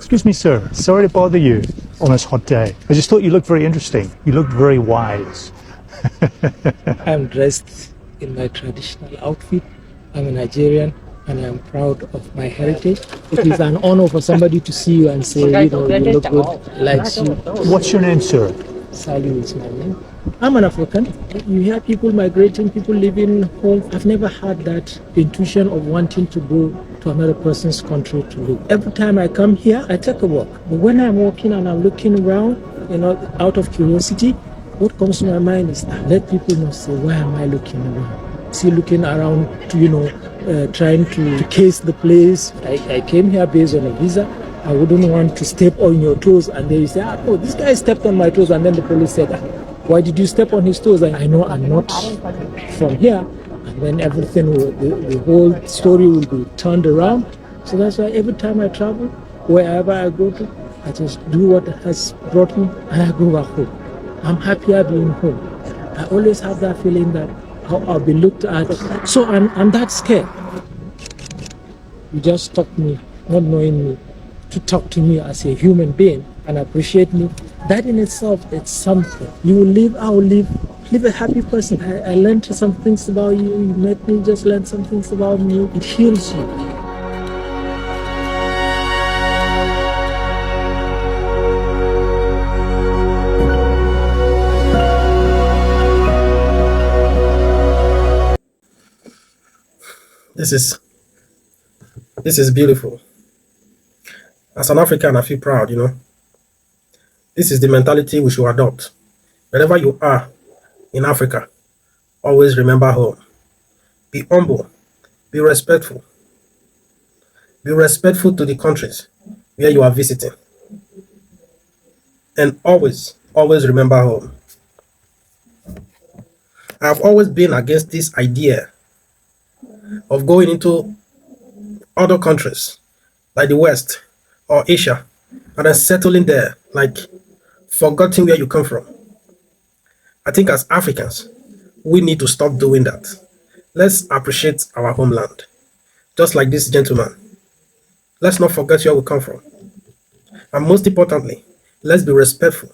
Excuse me, sir. Sorry to bother you on this hot day. I just thought you looked very interesting. You looked very wise. I'm dressed in my traditional outfit. I'm a Nigerian and I'm proud of my heritage. It is an honor for somebody to see you and say, you look good, likes you. What's your name, sir? Salu is my name. I'm an African. You hear people migrating, people living home. I've never had that intuition of wanting to go to another person's country to live. Every time I come here, I take a walk. But when I'm walking and I'm looking around, out of curiosity, what comes to my mind is let people know, say, why am I looking around? See, looking around to, trying to case the place. I came here based on a visa. I wouldn't want to step on your toes, and then you say, oh, this guy stepped on my toes, and then the police said, why did you step on his toes? And I know I'm not from here, and then everything, the whole story will be turned around. So that's why every time I travel, wherever I go to, I just do what has brought me, and I go back home. I'm happier being home. I always have that feeling that I'll be looked at. So I'm that scared. You just talk me, not knowing me, to talk to me as a human being and appreciate me. That in itself, it's something. You will live, I will live a happy person. I learned some things about you. You met me, just learn some things about me. It heals you. This is beautiful. As an African, I feel proud, This is the mentality we should adopt. Wherever you are in Africa, always remember home. Be humble, be respectful. Be respectful to the countries where you are visiting. And always remember home. I have always been against this idea of going into other countries like the West or Asia and then settling there, like forgetting where you come from. I think as Africans, we need to stop doing that. Let's appreciate our homeland, just like this gentleman. Let's not forget where we come from. And most importantly, let's be respectful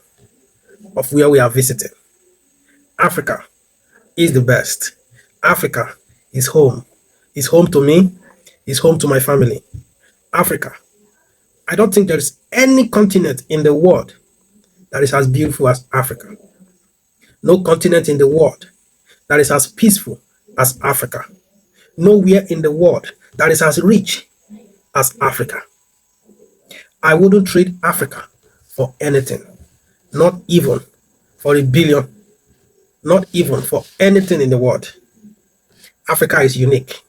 of where we are visiting. Africa is the best. Africa is home. It's home to me. It's home to my family. Africa. I don't think there is any continent in the world that is as beautiful as Africa. No continent in the world that is as peaceful as Africa. Nowhere in the world that is as rich as Africa. I wouldn't trade Africa for anything. Not even for a billion. Not even for anything in the world. Africa is unique.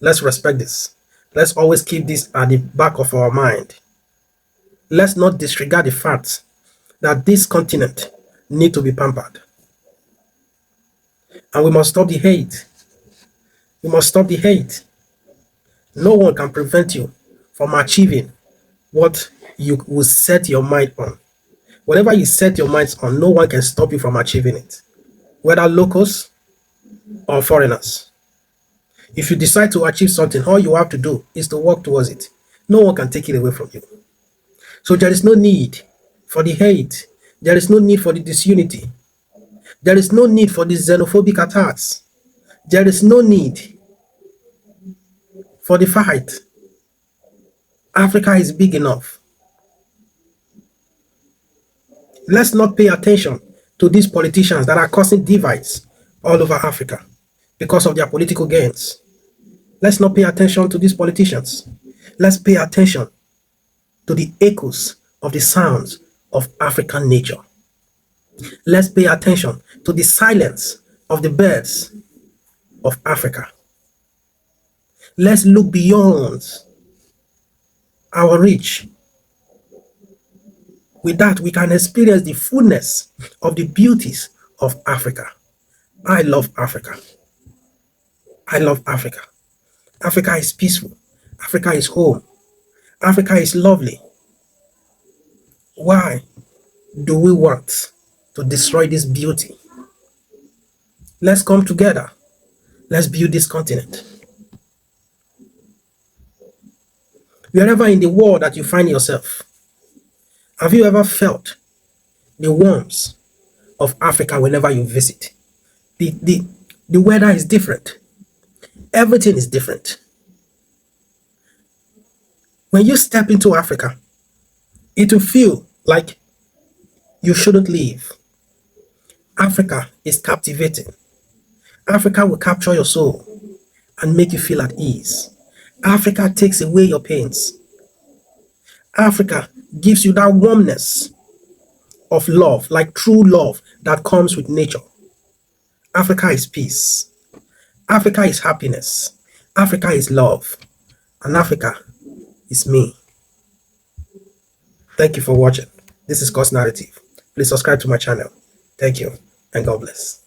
Let's respect this. Let's always keep this at the back of our mind. Let's not disregard the fact that this continent needs to be pampered. And we must stop the hate. We must stop the hate. No one can prevent you from achieving what you will set your mind on. Whatever you set your minds on, no one can stop you from achieving it. Whether locals or foreigners. If you decide to achieve something, all you have to do is to work towards it. No one can take it away from you. So there is no need for the hate. There is no need for the disunity. There is no need for the xenophobic attacks. There is no need for the fight. Africa is big enough. Let's not pay attention to these politicians that are causing divides all over Africa because of their political gains. Let's not pay attention to these politicians. Let's pay attention to the echoes of the sounds of African nature. Let's pay attention to the silence of the birds of Africa. Let's look beyond our reach. With that, we can experience the fullness of the beauties of Africa. I love Africa. I love Africa. Africa is peaceful. Africa is home. Africa is lovely. Why do we want to destroy this beauty? Let's come together. Let's build this continent. Wherever in the world that you find yourself, have you ever felt the warmth of Africa whenever you visit? The weather is different. Everything is different. When you step into Africa, it will feel like you shouldn't leave. Africa is captivating. Africa will capture your soul and make you feel at ease. Africa takes away your pains. Africa gives you that warmness of love, like true love that comes with nature. Africa is peace. Africa is happiness. Africa is love. And Africa is me. Thank you for watching. This is God's Narrative. Please subscribe to my channel. Thank you and God bless.